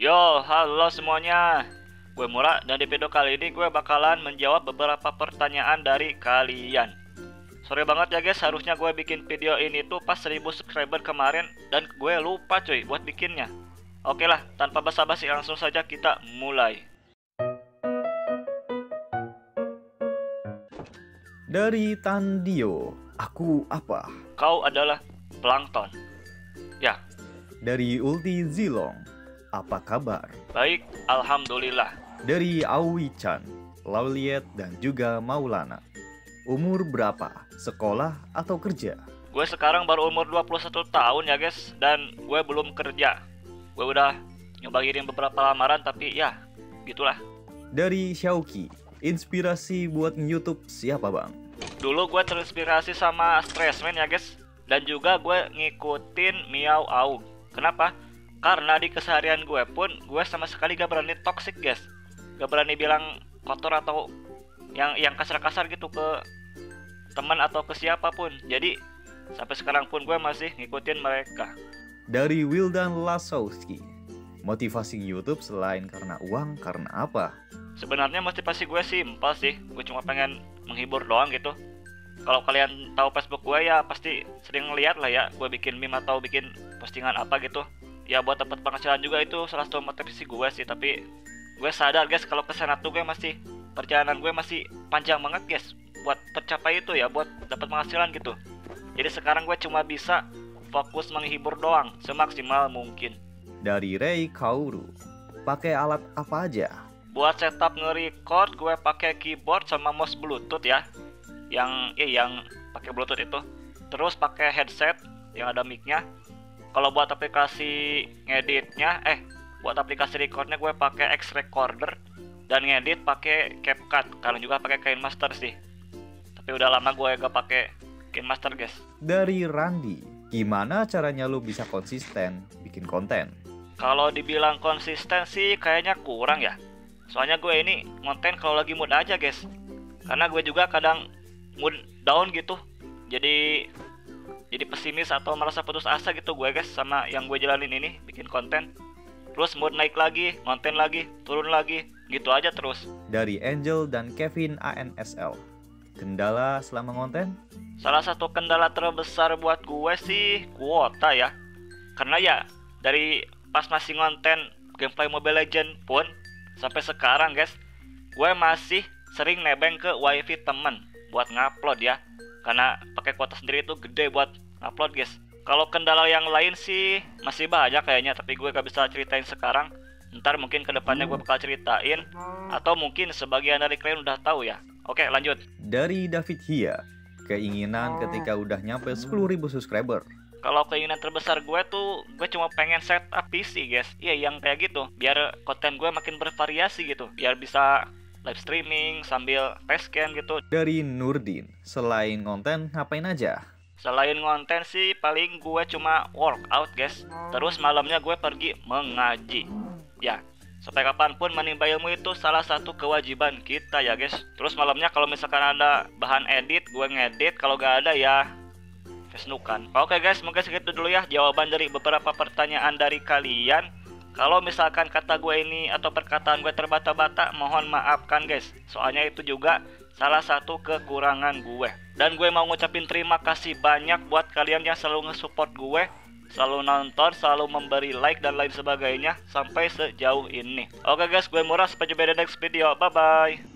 Yo, halo semuanya. Gue Mura dan di video kali ini gue bakalan menjawab beberapa pertanyaan dari kalian. Sorry banget ya guys, harusnya gue bikin video ini tuh pas 1000 subscriber kemarin dan gue lupa cuy buat bikinnya. Oke lah, tanpa basa-basi langsung saja kita mulai. Dari Tandio, aku apa? Kau adalah plankton. Ya, Dari Ulti Zilong, apa kabar? baik, alhamdulillah. Dari Awi-chan, Lauliet dan juga Maulana. Umur berapa? Sekolah atau kerja? Gue sekarang baru umur 21 tahun ya guys, dan gue belum kerja. Gue udah nyoba kirim beberapa lamaran tapi ya, gitulah. Dari Xiaoki, inspirasi buat YouTube siapa bang? Dulu gue terinspirasi sama Stressman ya guys, dan juga gue ngikutin Miao Aug. Kenapa? Karena di keseharian gue pun gue sama sekali gak berani toxic guys, gak berani bilang kotor atau yang kasar-kasar gitu ke teman atau ke siapapun. Jadi sampai sekarang pun gue masih ngikutin mereka. Dari Wildan Lasowski, motivasi YouTube selain karena uang, karena apa? Sebenarnya motivasi gue simpel sih, gue cuma pengen menghibur doang gitu. Kalau kalian tahu Facebook gue ya pasti sering lihat lah ya, gue bikin meme atau bikin postingan apa gitu. Ya buat dapat penghasilan juga, itu salah satu motivasi gue sih. Tapi gue sadar guys, kalau kesana tuh perjalanan gue masih panjang banget guys buat tercapai itu ya, buat dapat penghasilan gitu. Jadi sekarang gue cuma bisa fokus menghibur doang semaksimal mungkin. Dari Ray Kauru, pakai alat apa aja? Buat setup nge-record gue pakai keyboard sama mouse bluetooth ya, yang pakai bluetooth itu. Terus pakai headset yang ada mic-nya. Kalau buat aplikasi ngeditnya, buat aplikasi recordnya gue pakai X Recorder, dan ngedit pakai CapCut. Kalian juga pakai KineMaster sih. Tapi udah lama gue gak pakai KineMaster guys. Dari Randi, gimana caranya lu bisa konsisten bikin konten? Kalau dibilang konsisten sih kayaknya kurang ya. Soalnya gue ini konten kalau lagi mood aja guys. Karena gue juga kadang mood down gitu. Jadi pesimis atau merasa putus asa gitu gue guys sama yang gue jalanin ini, bikin konten. Terus mood naik lagi, konten lagi, turun lagi, gitu aja terus. Dari Angel dan Kevin ANSL, kendala selama konten? Salah satu kendala terbesar buat gue sih kuota ya. Karena ya dari pas masih ngonten gameplay Mobile Legends pun sampai sekarang guys, gue masih sering nebeng ke wifi temen buat ngupload ya. Karena pakai kuota sendiri itu gede buat upload guys. Kalau kendala yang lain sih masih banyak kayaknya, tapi gue gak bisa ceritain sekarang. Ntar mungkin kedepannya gue bakal ceritain, atau mungkin sebagian dari kalian udah tahu ya. Oke lanjut. Dari David Hia, keinginan ketika udah nyampe 10.000 subscriber. Kalau keinginan terbesar gue tuh, gue cuma pengen setup PC guys. Iya yang kayak gitu, biar konten gue makin bervariasi gitu, biar bisa live streaming sambil facecam gitu. Dari Nurdin, selain konten ngapain aja? Selain konten sih paling gue cuma workout guys. Terus malamnya gue pergi mengaji. Ya, sampai kapanpun menimba ilmu itu salah satu kewajiban kita ya guys. Terus malamnya kalau misalkan ada bahan edit, gue ngedit. Kalau gak ada ya Facebookan. Oke guys, mungkin segitu dulu ya jawaban dari beberapa pertanyaan dari kalian. Kalau misalkan kata gue ini atau perkataan gue terbata-bata, mohon maafkan guys. Soalnya itu juga salah satu kekurangan gue. Dan gue mau ngucapin terima kasih banyak buat kalian yang selalu nge-support gue, selalu nonton, selalu memberi like dan lain sebagainya sampai sejauh ini. Oke guys, gue Mura, sampai jumpa di next video. Bye bye.